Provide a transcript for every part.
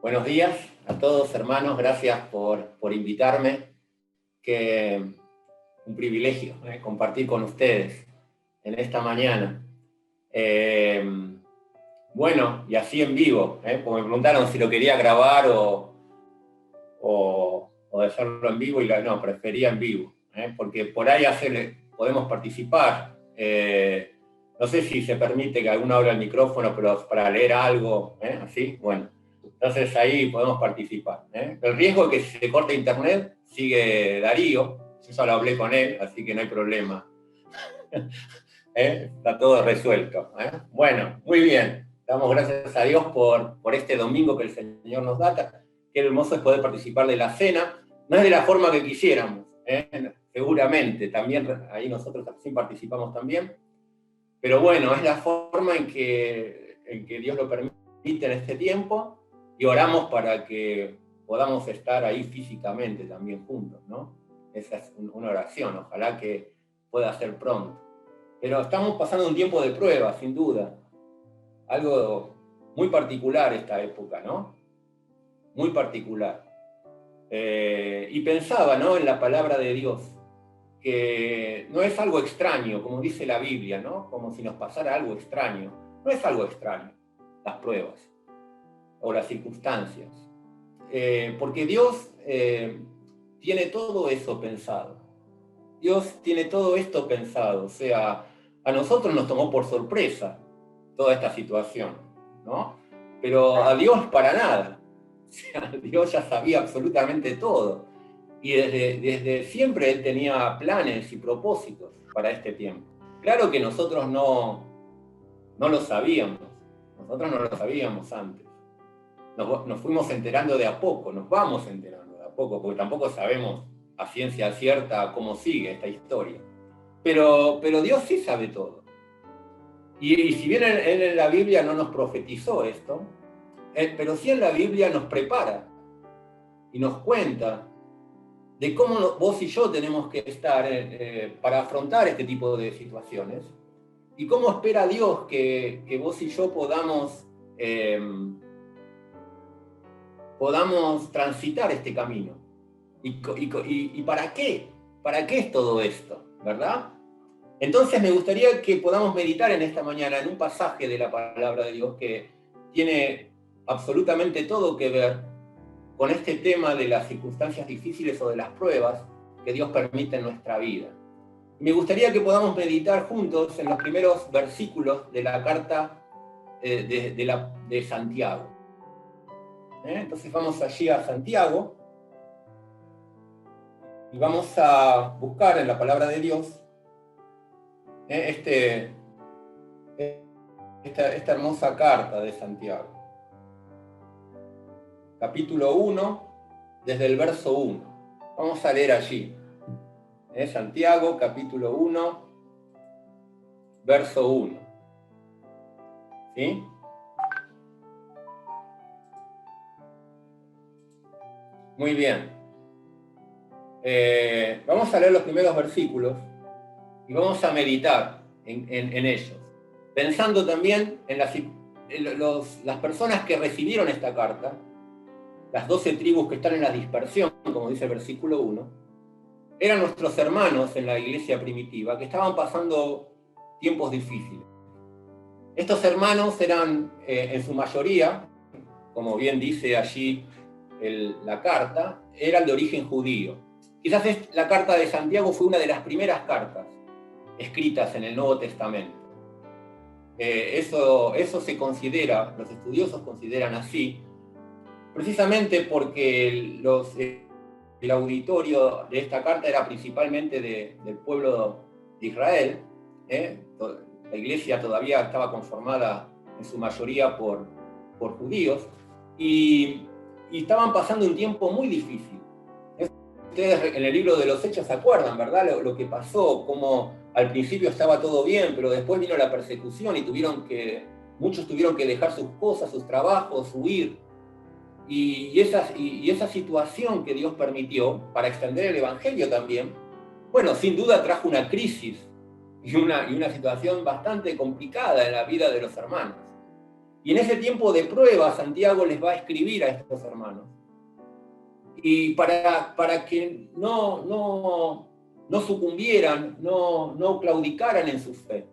Buenos días a todos, hermanos. Gracias por invitarme. Un privilegio compartir con ustedes en esta mañana. Bueno, y así en vivo, porque me preguntaron si lo quería grabar o hacerlo en vivo, y no, prefería en vivo, porque por ahí podemos participar. No sé si se permite que alguno abra el micrófono, pero para leer algo, así, bueno. Entonces ahí podemos participar. El riesgo es que si se corta internet, sigue Darío. Yo ya lo hablé con él, así que no hay problema. Está todo resuelto. Bueno, muy bien. Damos gracias a Dios por este domingo que el Señor nos da. Qué hermoso es poder participar de la cena. No es de la forma que quisiéramos, seguramente. También ahí nosotros sí participamos también. Pero bueno, es la forma en que Dios lo permite en este tiempo. Y oramos para que podamos estar ahí físicamente también juntos, ¿no? Esa es una oración, ojalá que pueda ser pronto. Pero estamos pasando un tiempo de prueba, sin duda. Algo muy particular esta época, ¿no? Muy particular. Y pensaba, ¿no?, en la palabra de Dios, que no es algo extraño, como dice la Biblia, ¿no? Como si nos pasara algo extraño. No es algo extraño, las pruebas o las circunstancias. Porque Dios tiene todo eso pensado. Dios tiene todo esto pensado. O sea, a nosotros nos tomó por sorpresa toda esta situación, ¿no? Pero a Dios para nada. O sea, Dios ya sabía absolutamente todo. Y desde siempre Él tenía planes y propósitos para este tiempo. Claro que nosotros no lo sabíamos. Nosotros no lo sabíamos antes. Nos fuimos enterando de a poco, nos vamos enterando de a poco, porque tampoco sabemos a ciencia cierta cómo sigue esta historia. Pero Dios sí sabe todo. Y si bien Él en la Biblia no nos profetizó esto, pero sí en la Biblia nos prepara y nos cuenta de cómo vos y yo tenemos que estar para afrontar este tipo de situaciones, y cómo espera Dios que vos y yo podamos transitar este camino. ¿Y para qué? ¿Para qué es todo esto? ¿Verdad? Entonces me gustaría que podamos meditar en esta mañana en un pasaje de la palabra de Dios que tiene absolutamente todo que ver con este tema de las circunstancias difíciles o de las pruebas que Dios permite en nuestra vida. Me gustaría que podamos meditar juntos en los primeros versículos de la carta de Santiago. Entonces vamos allí a Santiago y vamos a buscar en la palabra de Dios esta hermosa carta de Santiago. Capítulo 1, desde el verso 1. Vamos a leer allí. Santiago, capítulo 1, verso 1. ¿Sí? Muy bien. Vamos a leer los primeros versículos y vamos a meditar en ellos, pensando también en las personas que recibieron esta carta, las 12 tribus que están en la dispersión, como dice el versículo 1, eran nuestros hermanos en la iglesia primitiva que estaban pasando tiempos difíciles. Estos hermanos eran, en su mayoría, como bien dice allí la carta, eran de origen judío. Quizás la carta de Santiago fue una de las primeras cartas escritas en el Nuevo Testamento. Eso se considera, los estudiosos consideran así, precisamente porque el auditorio de esta carta era principalmente del pueblo de Israel. La iglesia todavía estaba conformada en su mayoría por judíos, y estaban pasando un tiempo muy difícil. Ustedes en el libro de los Hechos se acuerdan, ¿verdad? Lo que pasó, cómo al principio estaba todo bien, pero después vino la persecución y muchos tuvieron que dejar sus cosas, sus trabajos, huir. Y esa situación que Dios permitió para extender el Evangelio también, bueno, sin duda trajo una crisis y una situación bastante complicada en la vida de los hermanos. Y en ese tiempo de prueba, Santiago les va a escribir a estos hermanos. Y para que no sucumbieran, no claudicaran en su fe,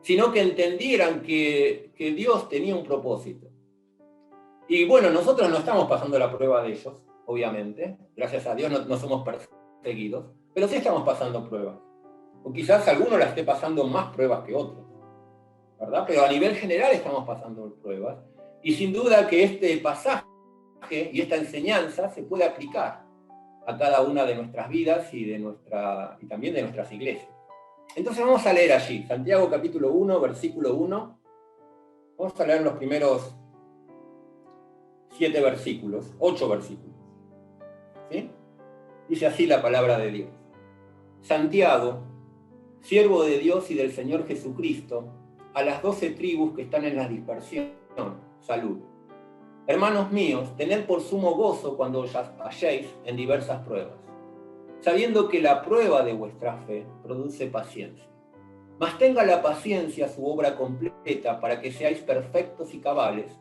sino que entendieran que Dios tenía un propósito. Y bueno, nosotros no estamos pasando la prueba de ellos, obviamente. Gracias a Dios no somos perseguidos, pero sí estamos pasando pruebas. O quizás alguno la esté pasando más pruebas que otros, ¿verdad? Pero a nivel general estamos pasando pruebas. Y sin duda que este pasaje y esta enseñanza se puede aplicar a cada una de nuestras vidas y también de nuestras iglesias. Entonces vamos a leer allí, Santiago capítulo 1, versículo 1. Vamos a leer los primeros 7 versículos, 8 versículos. ¿Sí? Dice así la palabra de Dios. Santiago, siervo de Dios y del Señor Jesucristo, a las 12 tribus que están en la dispersión, salud. Hermanos míos, tened por sumo gozo cuando os halléis en diversas pruebas, sabiendo que la prueba de vuestra fe produce paciencia. Mas tenga la paciencia su obra completa para que seáis perfectos y cabales,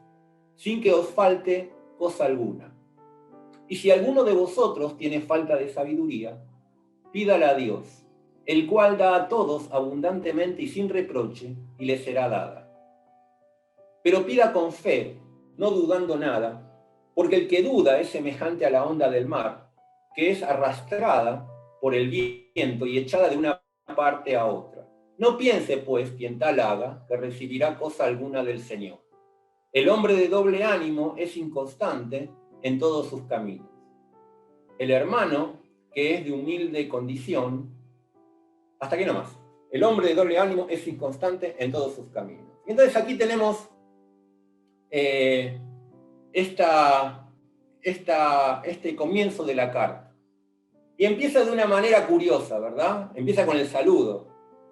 sin que os falte cosa alguna. Y si alguno de vosotros tiene falta de sabiduría, pídala a Dios, el cual da a todos abundantemente y sin reproche, y le será dada. Pero pida con fe, no dudando nada, porque el que duda es semejante a la onda del mar, que es arrastrada por el viento y echada de una parte a otra. No piense, pues, quien tal haga, que recibirá cosa alguna del Señor. El hombre de doble ánimo es inconstante en todos sus caminos. El hermano, que es de humilde condición, hasta aquí nomás. El hombre de doble ánimo es inconstante en todos sus caminos. Y entonces aquí tenemos este comienzo de la carta. Y empieza de una manera curiosa, ¿verdad? Empieza con el saludo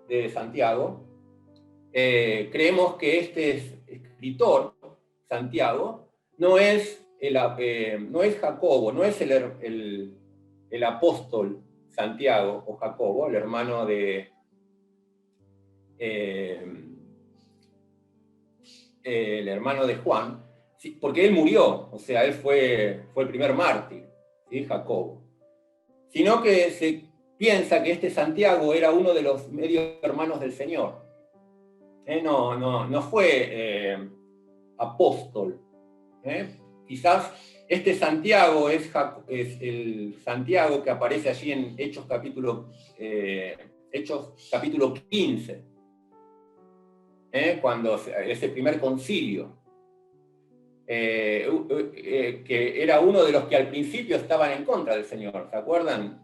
de Santiago. Creemos que este escritor, Santiago, no es Jacobo, no es el apóstol Santiago o Jacobo, el hermano de Juan, ¿sí? Porque él murió, o sea, él fue el primer mártir, ¿sí? Jacobo. Sino que se piensa que este Santiago era uno de los medio hermanos del Señor. No fue apóstol. Quizás este Santiago es el Santiago que aparece allí en Hechos capítulo 15, cuando ese primer concilio, que era uno de los que al principio estaban en contra del Señor, ¿se acuerdan?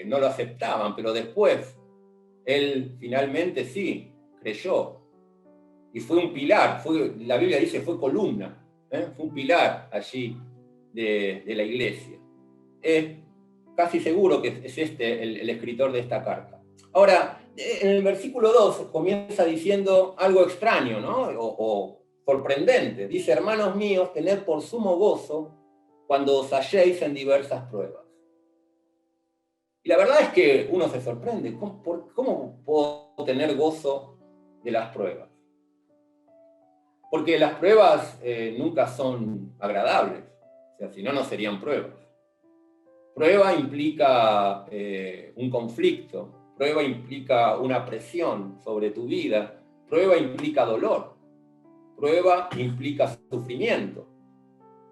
No lo aceptaban, pero después él finalmente sí creyó y fue un pilar, la Biblia dice fue columna. Fue un pilar allí de la iglesia. Es casi seguro que es este el escritor de esta carta. Ahora, en el versículo 2 comienza diciendo algo extraño, ¿no? O sorprendente. Dice, hermanos míos, tened por sumo gozo cuando os halléis en diversas pruebas. Y la verdad es que uno se sorprende. ¿Cómo puedo tener gozo de las pruebas? Porque las pruebas nunca son agradables, o sea, si no, no serían pruebas. Prueba implica un conflicto, prueba implica una presión sobre tu vida, prueba implica dolor, prueba implica sufrimiento.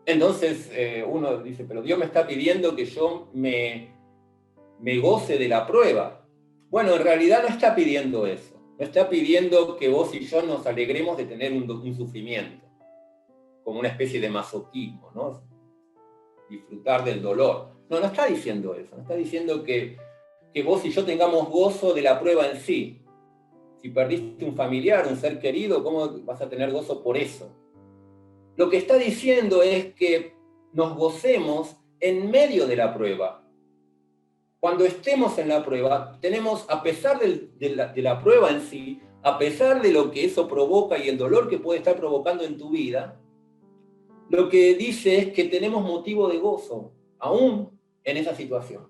Entonces uno dice, pero Dios me está pidiendo que yo me goce de la prueba. Bueno, en realidad no está pidiendo eso. No está pidiendo que vos y yo nos alegremos de tener un sufrimiento, como una especie de masoquismo, ¿no? Disfrutar del dolor. No está diciendo eso. No está diciendo que vos y yo tengamos gozo de la prueba en sí. Si perdiste un familiar, un ser querido, ¿cómo vas a tener gozo por eso? Lo que está diciendo es que nos gocemos en medio de la prueba. Cuando estemos en la prueba, tenemos, a pesar de la prueba en sí, a pesar de lo que eso provoca y el dolor que puede estar provocando en tu vida, lo que dice es que tenemos motivo de gozo, aún en esa situación.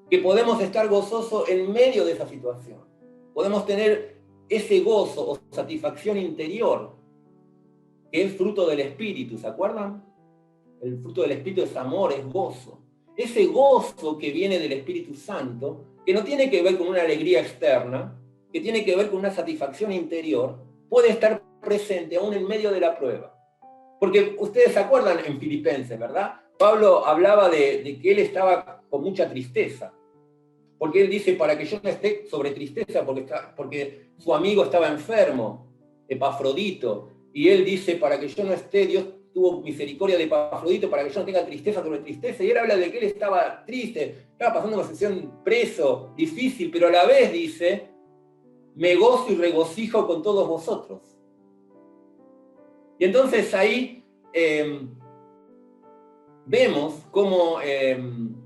Que podemos estar gozosos en medio de esa situación. Podemos tener ese gozo o satisfacción interior que es fruto del Espíritu, ¿se acuerdan? El fruto del Espíritu es amor, es gozo. Ese gozo que viene del Espíritu Santo, que no tiene que ver con una alegría externa, que tiene que ver con una satisfacción interior, puede estar presente aún en medio de la prueba. Porque ustedes se acuerdan en Filipenses, ¿verdad? Pablo hablaba de que él estaba con mucha tristeza. Porque él dice, para que yo no esté sobre tristeza, porque su amigo estaba enfermo, Epafrodito. Y él dice, para que yo no esté, Dios tuvo misericordia de Epafrodito, para que yo no tenga tristeza sobre tristeza. Y él habla de que él estaba triste, estaba pasando una situación preso, difícil, pero a la vez dice, me gozo y regocijo con todos vosotros. Y entonces ahí vemos cómo el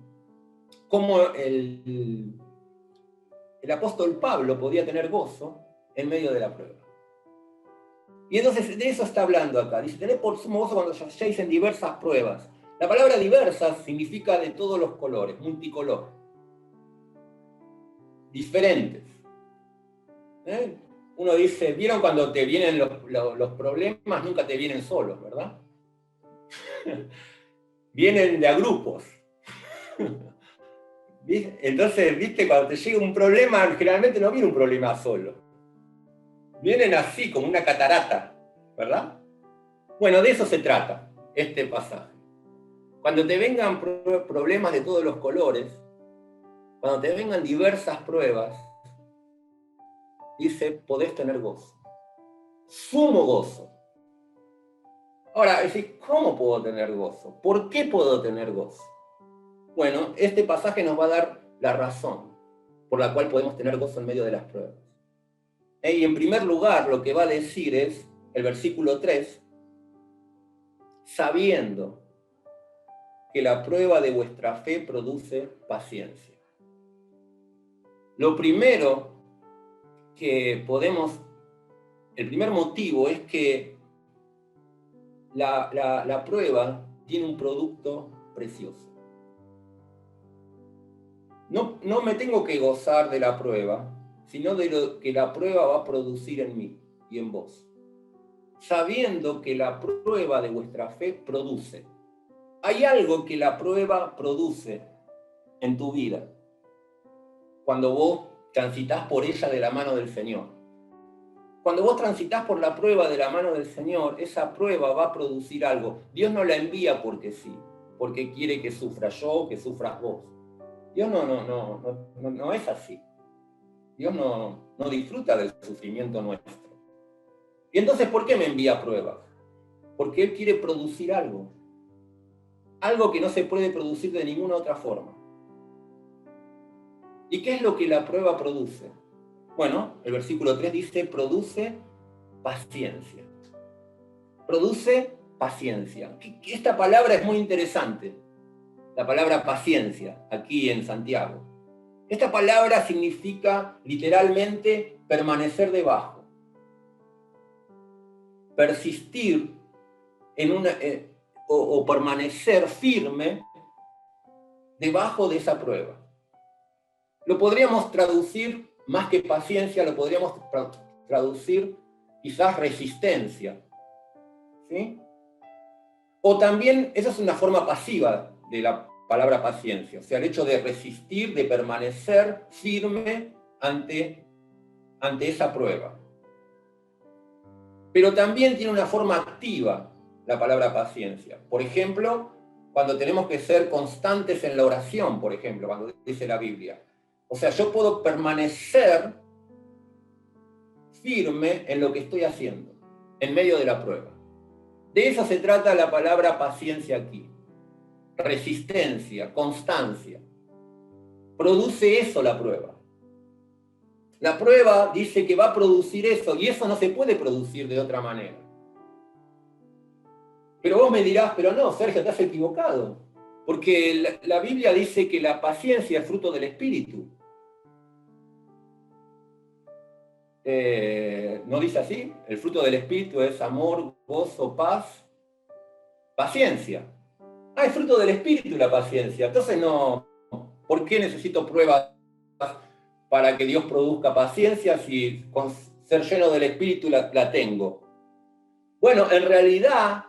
apóstol Pablo podía tener gozo en medio de la prueba. Y entonces de eso está hablando acá. Dice, tened por sumo gozo cuando halléis en diversas pruebas. La palabra diversas significa de todos los colores, multicolor. Diferentes. Uno dice, ¿vieron cuando te vienen los problemas? Nunca te vienen solos, ¿verdad? Vienen de a grupos. Entonces, viste, cuando te llega un problema, generalmente no viene un problema solo. Vienen así, como una catarata, ¿verdad? Bueno, de eso se trata este pasaje. Cuando te vengan problemas de todos los colores, cuando te vengan diversas pruebas, dice, podés tener gozo. Sumo gozo. Ahora, decís, ¿cómo puedo tener gozo? ¿Por qué puedo tener gozo? Bueno, este pasaje nos va a dar la razón por la cual podemos tener gozo en medio de las pruebas. Y en primer lugar, lo que va a decir es, el versículo 3, sabiendo que la prueba de vuestra fe produce paciencia. Lo primero que el primer motivo es que la prueba tiene un producto precioso. No me tengo que gozar de la prueba, sino de lo que la prueba va a producir en mí y en vos. Sabiendo que la prueba de vuestra fe produce. Hay algo que la prueba produce en tu vida, cuando vos transitas por ella de la mano del Señor. Cuando vos transitas por la prueba de la mano del Señor, esa prueba va a producir algo. Dios no la envía porque sí, porque quiere que sufra yo, que sufras vos. Dios no es así. Dios no disfruta del sufrimiento nuestro. Y entonces, ¿por qué me envía pruebas? Porque Él quiere producir algo. Algo que no se puede producir de ninguna otra forma. ¿Y qué es lo que la prueba produce? Bueno, el versículo 3 dice, produce paciencia. Produce paciencia. Esta palabra es muy interesante. La palabra paciencia, aquí en Santiago. Esta palabra significa literalmente permanecer debajo. Persistir o permanecer firme debajo de esa prueba. Lo podríamos traducir, más que paciencia, lo podríamos traducir quizás resistencia. ¿Sí? O también, esa es una forma pasiva de la palabra paciencia, o sea, el hecho de resistir, de permanecer firme ante esa prueba. Pero también tiene una forma activa la palabra paciencia. Por ejemplo, cuando tenemos que ser constantes en la oración, por ejemplo, cuando dice la Biblia. O sea, yo puedo permanecer firme en lo que estoy haciendo, en medio de la prueba. De eso se trata la palabra paciencia aquí. Resistencia, constancia. Produce eso la prueba. La prueba dice que va a producir eso, y eso no se puede producir de otra manera. Pero vos me dirás, pero no, Sergio, te has equivocado. Porque la Biblia dice que la paciencia es fruto del Espíritu. ¿No dice así? El fruto del Espíritu es amor, gozo, paz, paciencia. Ah, es fruto del Espíritu la paciencia. Entonces no, ¿por qué necesito pruebas para que Dios produzca paciencia si ser lleno del Espíritu la tengo. Bueno, en realidad,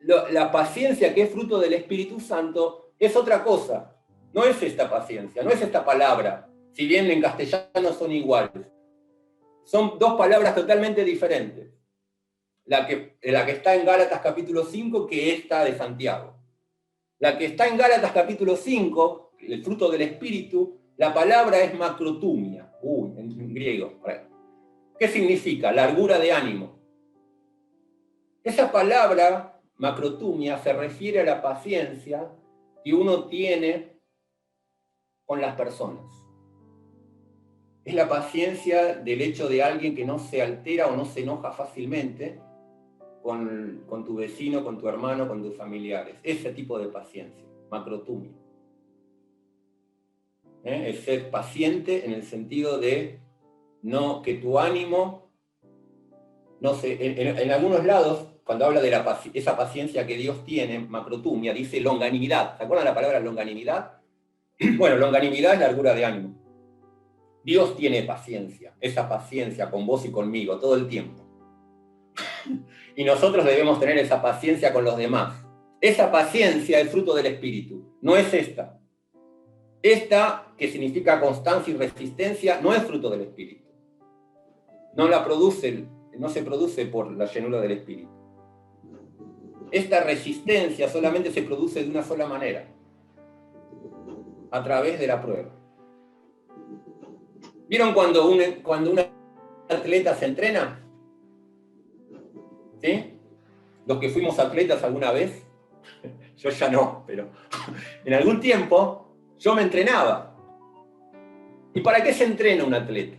la paciencia que es fruto del Espíritu Santo es otra cosa. No es esta paciencia, no es esta palabra, si bien en castellano son iguales. Son dos palabras totalmente diferentes. La que está en Gálatas capítulo 5, que esta de Santiago. La que está en Gálatas capítulo 5, el fruto del Espíritu, la palabra es macrotumia, en griego. ¿Qué significa? Largura de ánimo. Esa palabra, macrotumia, se refiere a la paciencia que uno tiene con las personas. Es la paciencia del hecho de alguien que no se altera o no se enoja fácilmente con tu vecino, con tu hermano, con tus familiares. Ese tipo de paciencia, macrotumia. Es ser paciente en el sentido de no que tu ánimo, no sé, en algunos lados, cuando habla de esa paciencia que Dios tiene, macrotumia, dice longanimidad. ¿Se acuerdan la palabra longanimidad? Bueno, longanimidad es largura de ánimo. Dios tiene paciencia, esa paciencia con vos y conmigo todo el tiempo. Y nosotros debemos tener esa paciencia con los demás. Esa paciencia es fruto del Espíritu, no es esta. Esta, que significa constancia y resistencia, no es fruto del Espíritu. No se produce por la llenura del Espíritu. Esta resistencia solamente se produce de una sola manera, a través de la prueba. ¿Vieron cuando un atleta se entrena? ¿Sí? Los que fuimos atletas alguna vez, yo ya no, pero en algún tiempo yo me entrenaba. ¿Y para qué se entrena un atleta?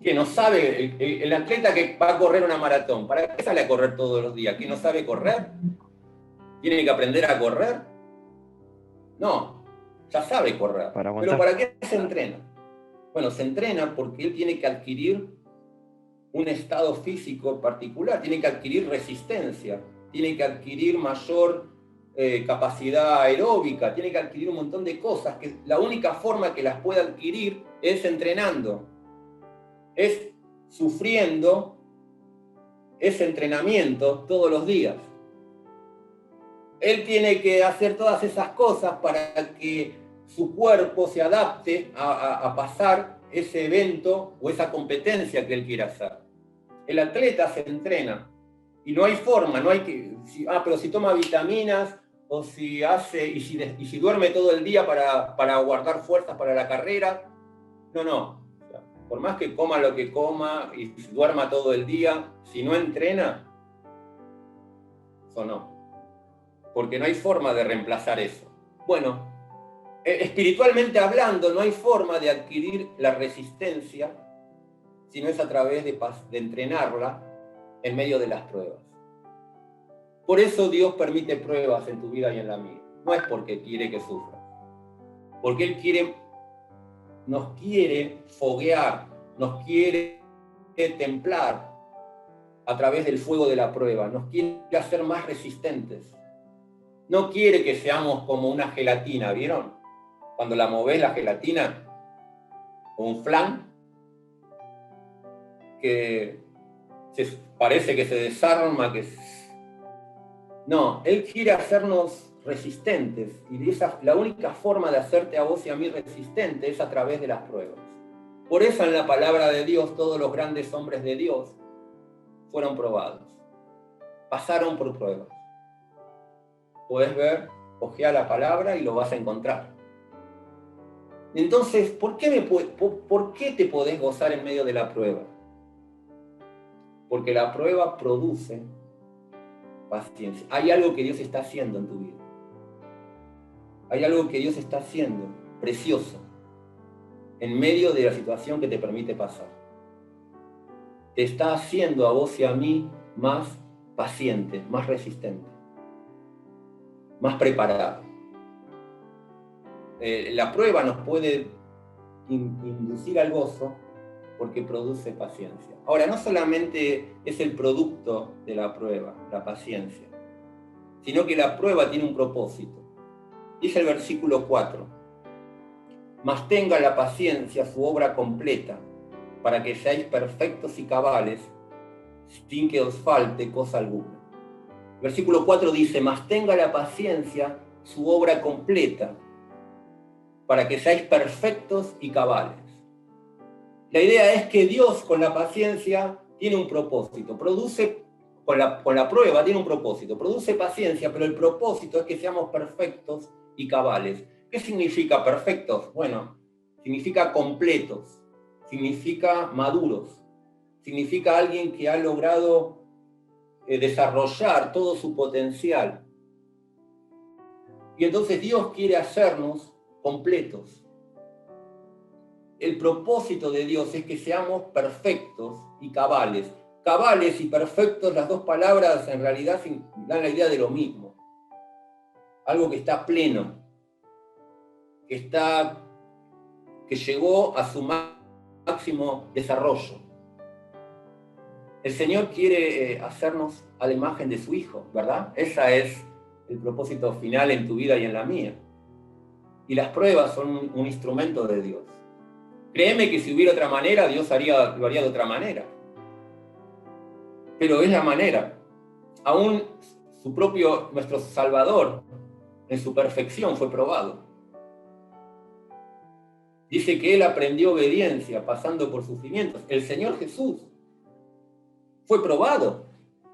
Que no sabe, el atleta que va a correr una maratón, ¿para qué sale a correr todos los días? ¿Que no sabe correr? ¿Tiene que aprender a correr? No, ya sabe correr. ¿Pero para qué se entrena? Bueno, se entrena porque él tiene que adquirir un estado físico particular, tiene que adquirir resistencia, tiene que adquirir mayor capacidad aeróbica, tiene que adquirir un montón de cosas que la única forma que las puede adquirir es entrenando, es sufriendo ese entrenamiento todos los días. Él tiene que hacer todas esas cosas para que su cuerpo se adapte a pasar ese evento o esa competencia que él quiere hacer. El atleta se entrena y no hay forma, no hay que, pero si toma vitaminas o si duerme todo el día para guardar fuerzas para la carrera, no. Por más que coma lo que coma y duerma todo el día, si no entrena, eso no. Porque no hay forma de reemplazar eso. Bueno, espiritualmente hablando, no hay forma de adquirir la resistencia si no es a través de entrenarla en medio de las pruebas. Por eso Dios permite pruebas en tu vida y en la mía. No es porque quiere que sufras. Porque Él nos quiere foguear, nos quiere templar a través del fuego de la prueba, nos quiere hacer más resistentes. No quiere que seamos como una gelatina, ¿vieron? Cuando la movés la gelatina, o un flan, que parece que se desarma, No, Él quiere hacernos resistentes, y la única forma de hacerte a vos y a mí resistente es a través de las pruebas. Por eso en la palabra de Dios todos los grandes hombres de Dios fueron probados, pasaron por pruebas. Podés ver, ojea la palabra y lo vas a encontrar. Entonces, ¿por qué te podés gozar en medio de la prueba? Porque la prueba produce paciencia. Hay algo que Dios está haciendo en tu vida. Hay algo que Dios está haciendo precioso en medio de la situación que te permite pasar. Te está haciendo a vos y a mí más paciente, más resistente, más preparado. La prueba nos puede inducir al gozo porque produce paciencia. Ahora, no solamente es el producto de la prueba, la paciencia, sino que la prueba tiene un propósito. Dice el versículo 4, mas tenga la paciencia su obra completa, para que seáis perfectos y cabales, sin que os falte cosa alguna. Versículo 4 dice, mas tenga la paciencia su obra completa, para que seáis perfectos y cabales. La idea es que Dios con la paciencia tiene un propósito, produce, con la prueba tiene un propósito, produce paciencia, pero el propósito es que seamos perfectos y cabales. ¿Qué significa perfectos? Bueno, significa completos, significa maduros, significa alguien que ha logrado desarrollar todo su potencial. Y entonces Dios quiere hacernos completos. El propósito de Dios es que seamos perfectos y cabales. Cabales y perfectos, las dos palabras en realidad dan la idea de lo mismo. Algo que está pleno, que llegó a su máximo desarrollo. El Señor quiere hacernos a la imagen de su Hijo, ¿verdad? Ese es el propósito final en tu vida y en la mía. Y las pruebas son un instrumento de Dios. Créeme que si hubiera otra manera, Dios lo haría de otra manera. Pero es la manera. Aún nuestro Salvador, en su perfección, fue probado. Dice que Él aprendió obediencia pasando por sufrimientos. El Señor Jesús fue probado.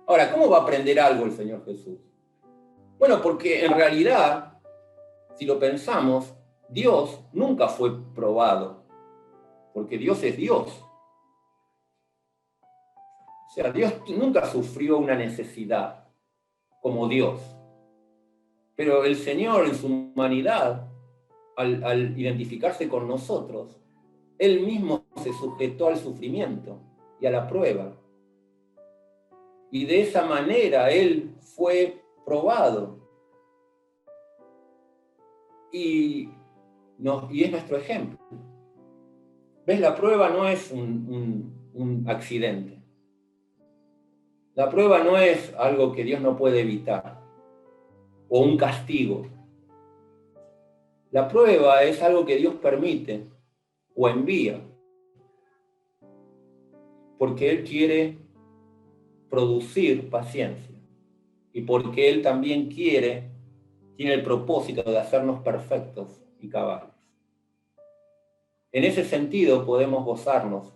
Ahora, ¿cómo va a aprender algo el Señor Jesús? Bueno, porque en realidad, si lo pensamos, Dios nunca fue probado, porque Dios es Dios. O sea, Dios nunca sufrió una necesidad como Dios. Pero el Señor en su humanidad, al identificarse con nosotros, Él mismo se sujetó al sufrimiento y a la prueba. Y de esa manera Él fue probado. Y es nuestro ejemplo. ¿Ves? La prueba no es un accidente. La prueba no es algo que Dios no puede evitar, o un castigo. La prueba es algo que Dios permite o envía, porque Él quiere producir paciencia, y porque Él también tiene el propósito de hacernos perfectos y cabales. En ese sentido podemos gozarnos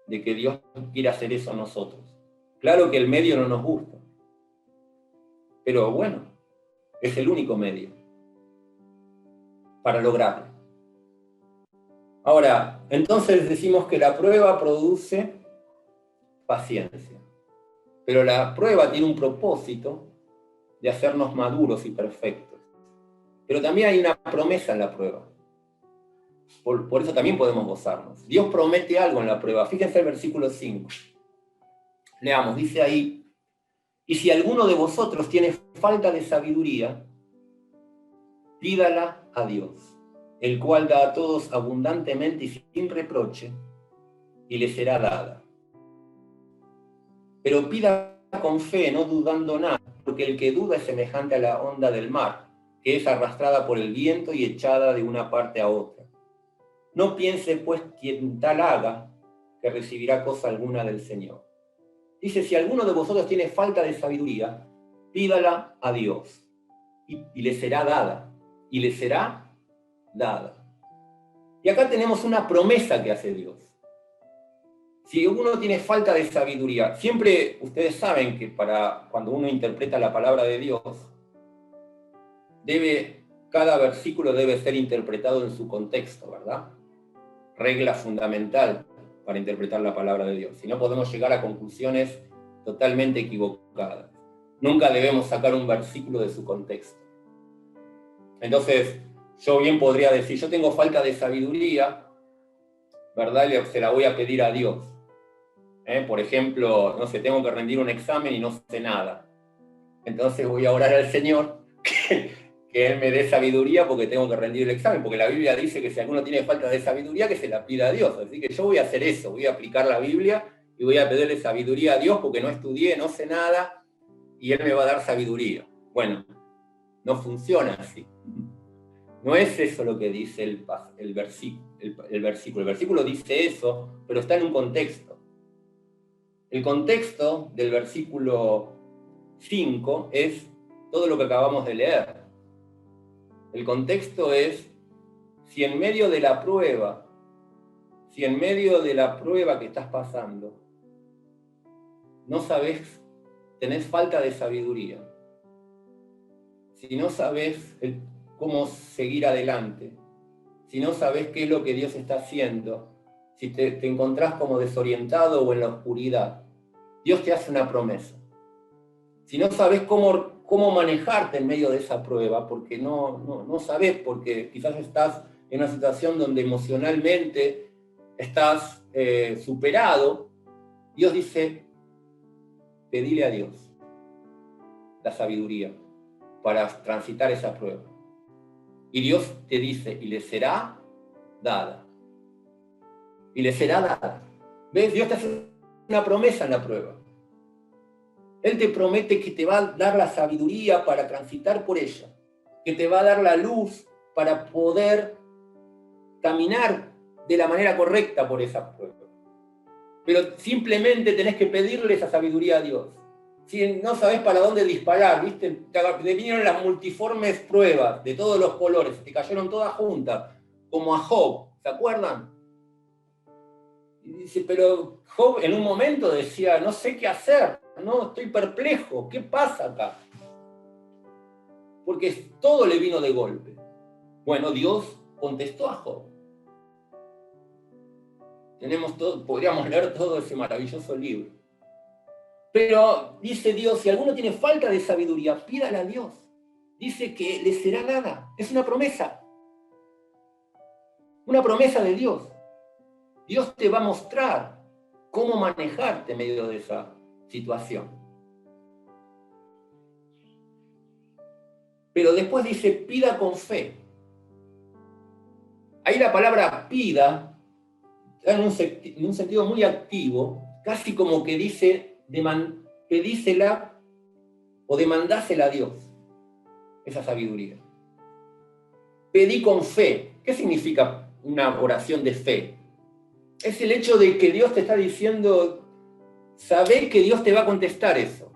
de que Dios quiere hacer eso a nosotros. Claro que el medio no nos gusta, pero bueno, es el único medio para lograrlo. Ahora, entonces decimos que la prueba produce paciencia, pero la prueba tiene un propósito de hacernos maduros y perfectos. Pero también hay una promesa en la prueba. Por eso también podemos gozarnos. Dios promete algo en la prueba. Fíjense el versículo 5. Leamos, dice ahí, y si alguno de vosotros tiene falta de sabiduría, pídala a Dios, el cual da a todos abundantemente y sin reproche, y le será dada. Pero pida con fe, no dudando nada, porque el que duda es semejante a la onda del mar, que es arrastrada por el viento y echada de una parte a otra. No piense, pues, quien tal haga, que recibirá cosa alguna del Señor. Dice, si alguno de vosotros tiene falta de sabiduría, pídala a Dios, y le será dada, y le será dada. Y acá tenemos una promesa que hace Dios. Si uno tiene falta de sabiduría, siempre ustedes saben que cuando uno interpreta la palabra de Dios, cada versículo debe ser interpretado en su contexto, ¿verdad? Regla fundamental para interpretar la palabra de Dios. Si no, podemos llegar a conclusiones totalmente equivocadas. Nunca debemos sacar un versículo de su contexto. Entonces, yo bien podría decir, yo tengo falta de sabiduría, ¿verdad? Se la voy a pedir a Dios. Por ejemplo, no sé, tengo que rendir un examen y no sé nada. Entonces voy a orar al Señor que Él me dé sabiduría porque tengo que rendir el examen, porque la Biblia dice que si alguno tiene falta de sabiduría, que se la pida a Dios. Así que yo voy a hacer eso, voy a aplicar la Biblia y voy a pedirle sabiduría a Dios porque no estudié, no sé nada, y Él me va a dar sabiduría. Bueno, no funciona así. No es eso lo que dice el versículo. El versículo dice eso, pero está en un contexto. El contexto del versículo 5 es todo lo que acabamos de leer. El contexto es, si en medio de la prueba que estás pasando, no sabes, tenés falta de sabiduría, si no sabes cómo seguir adelante, si no sabes qué es lo que Dios está haciendo, si te encontrás como desorientado o en la oscuridad, Dios te hace una promesa. Si no sabes cómo manejarte en medio de esa prueba, porque no sabes, porque quizás estás en una situación donde emocionalmente estás superado, Dios dice, pedile a Dios la sabiduría para transitar esa prueba. Y Dios te dice, y le será dada. Y le será dada. ¿Ves? Dios te hace una promesa en la prueba. Él te promete que te va a dar la sabiduría para transitar por ella, que te va a dar la luz para poder caminar de la manera correcta por esa prueba. Pero simplemente tenés que pedirle esa sabiduría a Dios. Si no sabés para dónde disparar, ¿viste? Te vinieron las multiformes pruebas de todos los colores, te cayeron todas juntas, como a Job, ¿se acuerdan? Y dice, pero Job en un momento decía, no sé qué hacer, no, estoy perplejo, ¿qué pasa acá? Porque todo le vino de golpe. Bueno, Dios contestó a Job. Podríamos leer todo ese maravilloso libro. Pero dice Dios, si alguno tiene falta de sabiduría, pídale a Dios. Dice que le será dada. Es una promesa. Una promesa de Dios. Dios te va a mostrar cómo manejarte en medio de esa situación. Pero después dice, pida con fe. Ahí la palabra pida está en un sentido muy activo, casi como que dice, pedísela o demandásela a Dios, esa sabiduría. Pedí con fe. ¿Qué significa una oración de fe? Es el hecho de que Dios te está diciendo, sabé que Dios te va a contestar eso.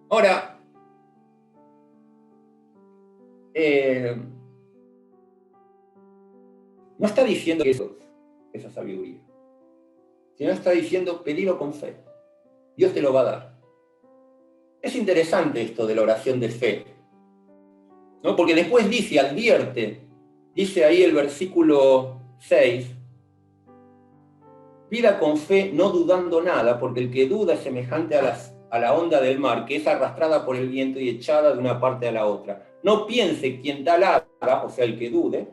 Ahora, no está diciendo que eso es esa sabiduría, sino está diciendo, pedilo con fe. Dios te lo va a dar. Es interesante esto de la oración de fe, ¿no? Porque después dice ahí el versículo 6, pida con fe, no dudando nada, porque el que duda es semejante a la onda del mar, que es arrastrada por el viento y echada de una parte a la otra. No piense quien tal haga, o sea, el que dude,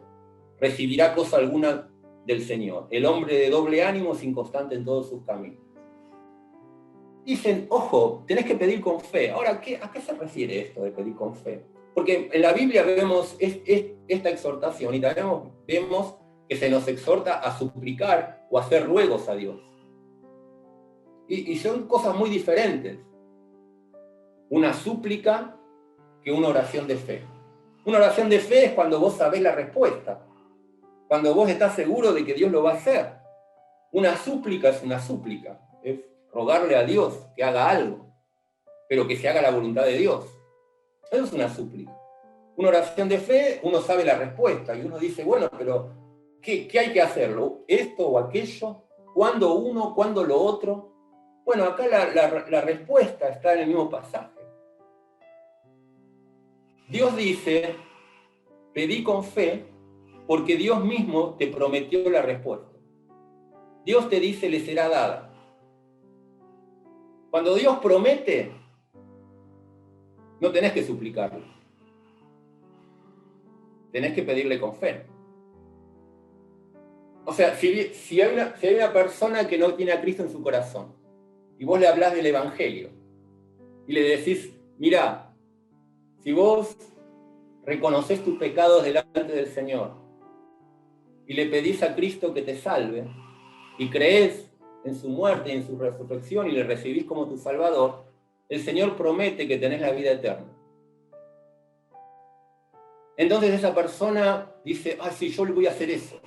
recibirá cosa alguna del Señor. El hombre de doble ánimo es inconstante en todos sus caminos. Dicen, ojo, tenés que pedir con fe. Ahora, ¿a qué se refiere esto de pedir con fe? Porque en la Biblia vemos esta exhortación y también vemos que se nos exhorta a suplicar o a hacer ruegos a Dios. Y son cosas muy diferentes. Una súplica que una oración de fe. Una oración de fe es cuando vos sabés la respuesta, cuando vos estás seguro de que Dios lo va a hacer. Una súplica es una súplica, es rogarle a Dios que haga algo, pero que se haga la voluntad de Dios. Eso es una súplica. Una oración de fe, uno sabe la respuesta y uno dice, bueno, pero ¿qué hay que hacerlo? ¿Esto o aquello? ¿Cuándo uno? ¿Cuándo lo otro? Bueno, acá la respuesta está en el mismo pasaje. Dios dice, pedí con fe, porque Dios mismo te prometió la respuesta. Dios te dice, le será dada. Cuando Dios promete, no tenés que suplicarlo. Tenés que pedirle con fe. O sea, si hay una persona que no tiene a Cristo en su corazón, y vos le hablás del Evangelio, y le decís, mirá, si vos reconocés tus pecados delante del Señor, y le pedís a Cristo que te salve, y creés en su muerte y en su resurrección, y le recibís como tu Salvador, el Señor promete que tenés la vida eterna. Entonces esa persona dice, sí, yo le voy a hacer eso.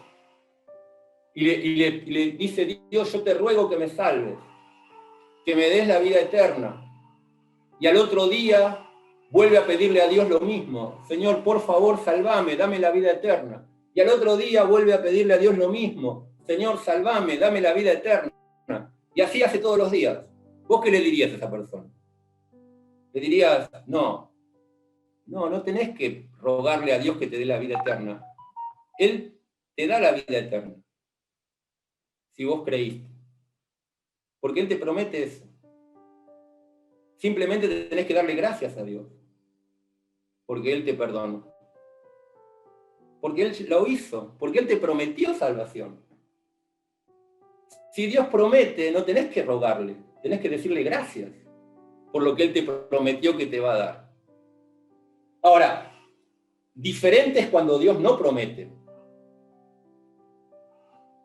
Y le dice, Dios, yo te ruego que me salves, que me des la vida eterna. Y al otro día vuelve a pedirle a Dios lo mismo, Señor, por favor, salvame, dame la vida eterna. Y al otro día vuelve a pedirle a Dios lo mismo, Señor, salvame, dame la vida eterna. Y así hace todos los días. ¿Vos qué le dirías a esa persona? Le dirías, no tenés que rogarle a Dios que te dé la vida eterna. Él te da la vida eterna, si vos creíste. Porque Él te promete eso. Simplemente tenés que darle gracias a Dios. Porque Él te perdonó. Porque Él lo hizo. Porque Él te prometió salvación. Si Dios promete, no tenés que rogarle. Tenés que decirle gracias por lo que Él te prometió que te va a dar. Ahora, diferente es cuando Dios no promete.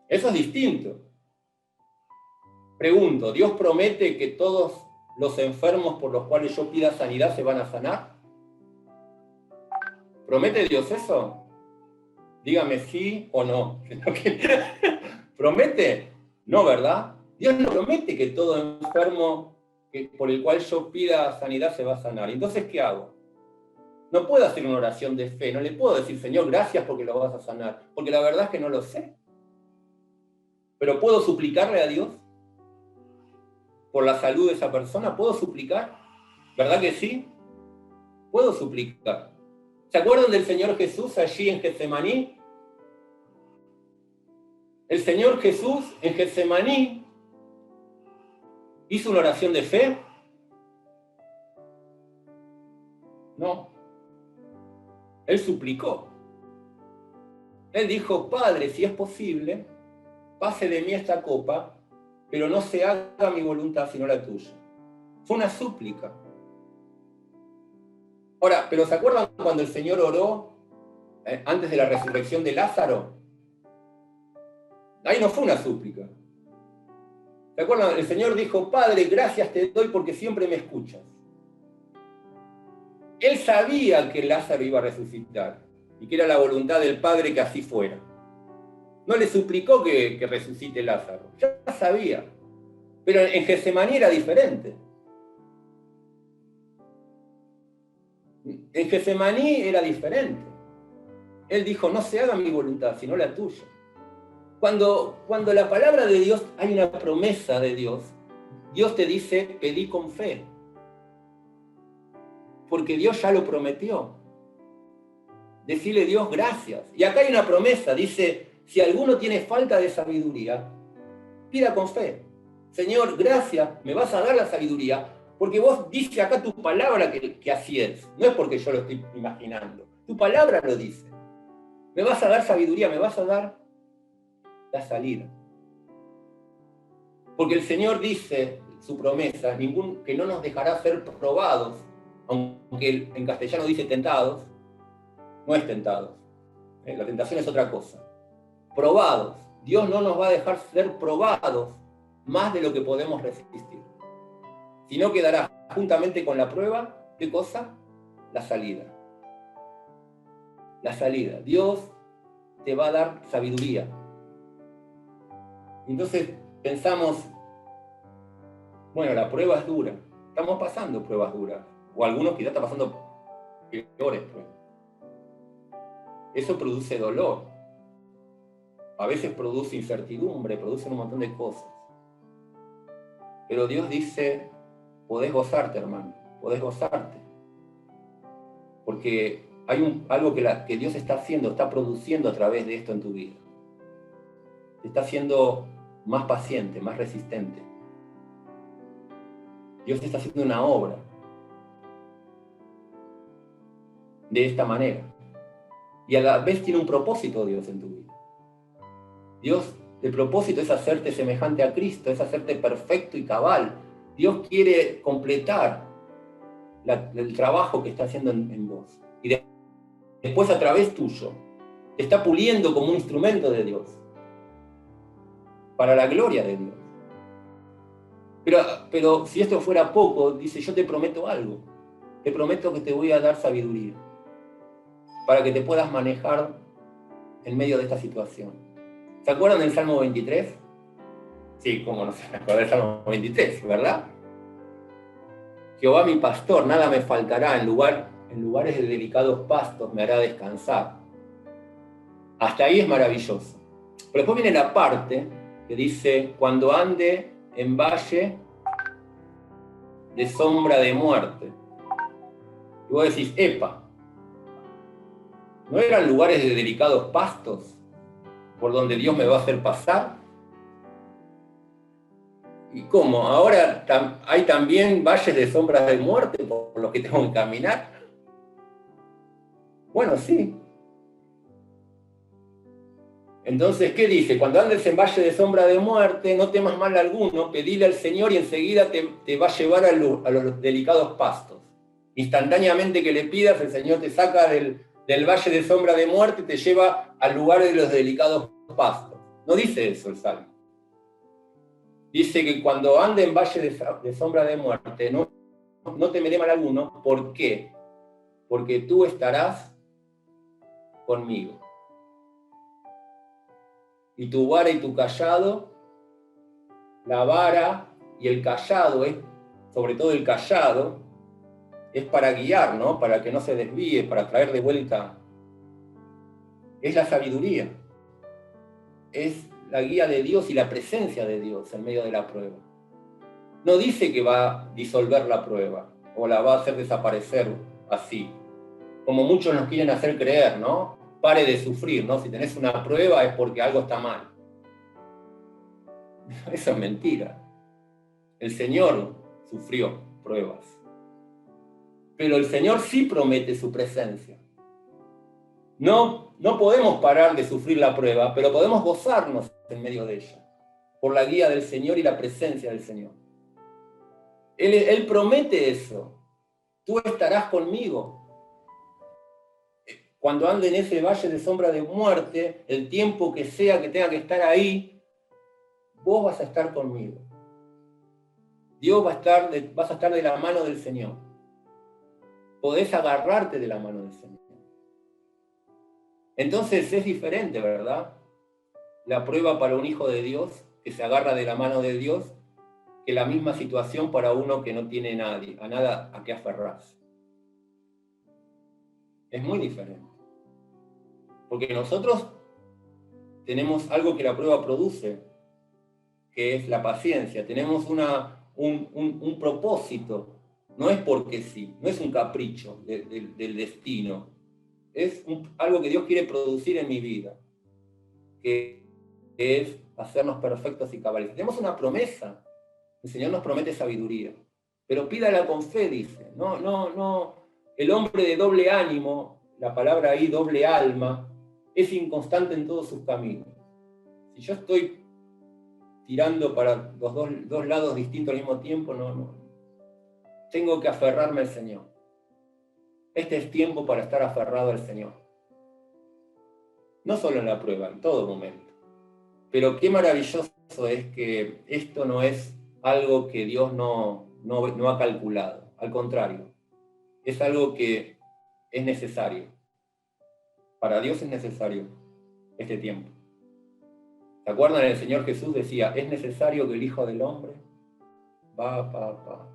Eso es distinto. Pregunto, ¿Dios promete que todos los enfermos por los cuales yo pida sanidad se van a sanar? ¿Promete Dios eso? Dígame sí o no. ¿Promete? No, ¿verdad? Dios no promete que todo enfermo por el cual yo pida sanidad se va a sanar. Entonces, ¿qué hago? No puedo hacer una oración de fe. No le puedo decir, Señor, gracias porque lo vas a sanar. Porque la verdad es que no lo sé. Pero ¿puedo suplicarle a Dios por la salud de esa persona? ¿Puedo suplicar? ¿Verdad que sí? Puedo suplicar. ¿Se acuerdan del Señor Jesús allí en Getsemaní? El Señor Jesús en Getsemaní hizo una oración de fe. No. Él suplicó. Él dijo, Padre, si es posible, pase de mí esta copa, pero no se haga mi voluntad sino la tuya. Fue una súplica. Ahora, ¿pero se acuerdan cuando el Señor oró antes de la resurrección de Lázaro? Ahí no fue una súplica. ¿Se acuerdan? El Señor dijo, Padre, gracias te doy porque siempre me escuchas. Él sabía que Lázaro iba a resucitar y que era la voluntad del Padre que así fuera. No le suplicó que resucite Lázaro, ya sabía. Pero en Getsemaní era diferente. En Getsemaní era diferente. Él dijo, no se haga mi voluntad, sino la tuya. Cuando la palabra de Dios, hay una promesa de Dios, Dios te dice, pedí con fe. Porque Dios ya lo prometió. Decirle Dios gracias. Y acá hay una promesa, dice, si alguno tiene falta de sabiduría, pida con fe. Señor, gracias, me vas a dar la sabiduría, porque vos dice acá tu palabra que así es. No es porque yo lo estoy imaginando. Tu palabra lo dice. Me vas a dar sabiduría, me vas a dar la salida. Porque el Señor dice, su promesa, que no nos dejará ser probados, aunque en castellano dice tentados, no es tentados. La tentación es otra cosa. Probados. Dios no nos va a dejar ser probados más de lo que podemos resistir. Sino que dará juntamente con la prueba, ¿qué cosa? La salida. La salida. Dios te va a dar sabiduría. Entonces pensamos, bueno, la prueba es dura. Estamos pasando pruebas duras. O algunos quizás están pasando peores pruebas. Eso produce dolor. A veces produce incertidumbre, produce un montón de cosas. Pero Dios dice, podés gozarte, hermano, podés gozarte. Porque hay algo que Dios está haciendo, está produciendo a través de esto en tu vida. Te está haciendo más paciente, más resistente. Dios está haciendo una obra de esta manera. Y a la vez tiene un propósito Dios en tu vida. Dios, el propósito es hacerte semejante a Cristo, es hacerte perfecto y cabal. Dios quiere completar el trabajo que está haciendo en vos. Y después a través tuyo, te está puliendo como un instrumento de Dios. Para la gloria de Dios. Pero si esto fuera poco, dice, yo te prometo algo. Te prometo que te voy a dar sabiduría. para que te puedas manejar en medio de esta situación. ¿Se acuerdan del Salmo 23? Sí, cómo no se acuerdan del Salmo 23, ¿verdad? Jehová mi pastor, nada me faltará, en lugares de delicados pastos me hará descansar. Hasta ahí es maravilloso. Pero después viene la parte que dice, cuando ande en valle de sombra de muerte. Y vos decís, epa, ¿no eran lugares de delicados pastos por donde Dios me va a hacer pasar? ¿Y cómo? ¿Ahora hay también valles de sombras de muerte por los que tengo que caminar? Bueno, sí. Entonces, ¿qué dice? Cuando andes en valle de sombra de muerte, no temas mal alguno, pedile al Señor y enseguida te va a llevar a los delicados pastos. Instantáneamente que le pidas, el Señor te saca del valle de sombra de muerte y te lleva al lugar de los delicados pastos. No dice eso el Salmo. Dice que cuando ande en valle de sombra de muerte, no temeré mal alguno. ¿Por qué? Porque tú estarás conmigo. Y tu vara y tu cayado, la vara y el cayado, sobre todo el cayado, es para guiar, ¿no? Para que no se desvíe, para traer de vuelta. Es la sabiduría. Es la guía de Dios y la presencia de Dios en medio de la prueba. No dice que va a disolver la prueba o la va a hacer desaparecer así, como muchos nos quieren hacer creer, ¿no? Pare de sufrir, ¿no? Si tenés una prueba es porque algo está mal. Eso es mentira. El Señor sufrió pruebas. Pero el Señor sí promete su presencia. No podemos parar de sufrir la prueba, pero podemos gozarnos en medio de ella, por la guía del Señor y la presencia del Señor. Él promete eso. Tú estarás conmigo. Cuando ande en ese valle de sombra de muerte, el tiempo que sea que tenga que estar ahí, vos vas a estar conmigo. Vas a estar de la mano del Señor. Podés agarrarte de la mano del Señor. Entonces es diferente, ¿verdad? La prueba para un hijo de Dios, que se agarra de la mano de Dios, que la misma situación para uno que no tiene nada a qué aferrarse. Es muy diferente. Porque nosotros tenemos algo que la prueba produce, que es la paciencia. Tenemos un propósito. No es porque sí, no es un capricho del destino. Es algo que Dios quiere producir en mi vida, que es hacernos perfectos y cabales. Tenemos una promesa. El Señor nos promete sabiduría. Pero pídala con fe, dice. No. El hombre de doble ánimo, la palabra ahí, doble alma, es inconstante en todos sus caminos. Si yo estoy tirando para los dos lados distintos al mismo tiempo, no. Tengo que aferrarme al Señor. Este es tiempo para estar aferrado al Señor. No solo en la prueba, en todo momento. Pero qué maravilloso es que esto no es algo que Dios no ha calculado. Al contrario, es algo que es necesario. Para Dios es necesario este tiempo. ¿Se acuerdan? El Señor Jesús decía, es necesario que el Hijo del Hombre va.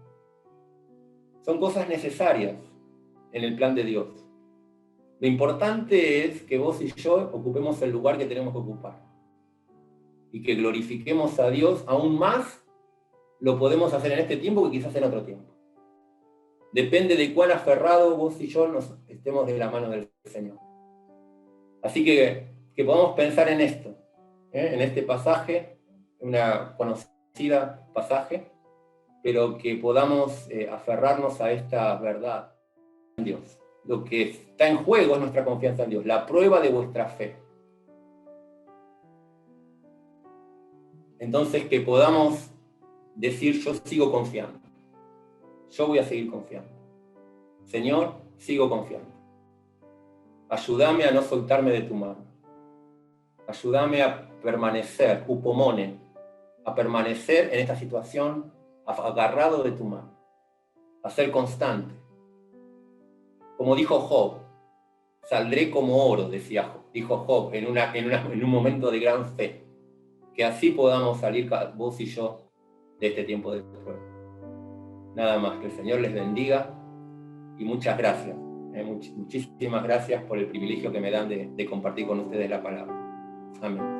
Son cosas necesarias en el plan de Dios. Lo importante es que vos y yo ocupemos el lugar que tenemos que ocupar. Y que glorifiquemos a Dios aún más, lo podemos hacer en este tiempo que quizás en otro tiempo. Depende de cuán aferrados vos y yo nos estemos de la mano del Señor. Así que podamos pensar en esto, en este pasaje, una conocida pasaje, pero que podamos aferrarnos a esta verdad en Dios. Lo que está en juego es nuestra confianza en Dios, la prueba de vuestra fe. Entonces que podamos decir, yo sigo confiando. Yo voy a seguir confiando. Señor, sigo confiando. Ayúdame a no soltarme de tu mano. Ayúdame a permanecer, upomone, a permanecer en esta situación agarrado de tu mano. A ser constante. Como dijo Job, saldré como oro, dijo Job en un momento de gran fe. Que así podamos salir vos y yo de este tiempo de prueba. Nada más, que el Señor les bendiga y muchas gracias. Muchísimas gracias por el privilegio que me dan de compartir con ustedes la palabra. Amén.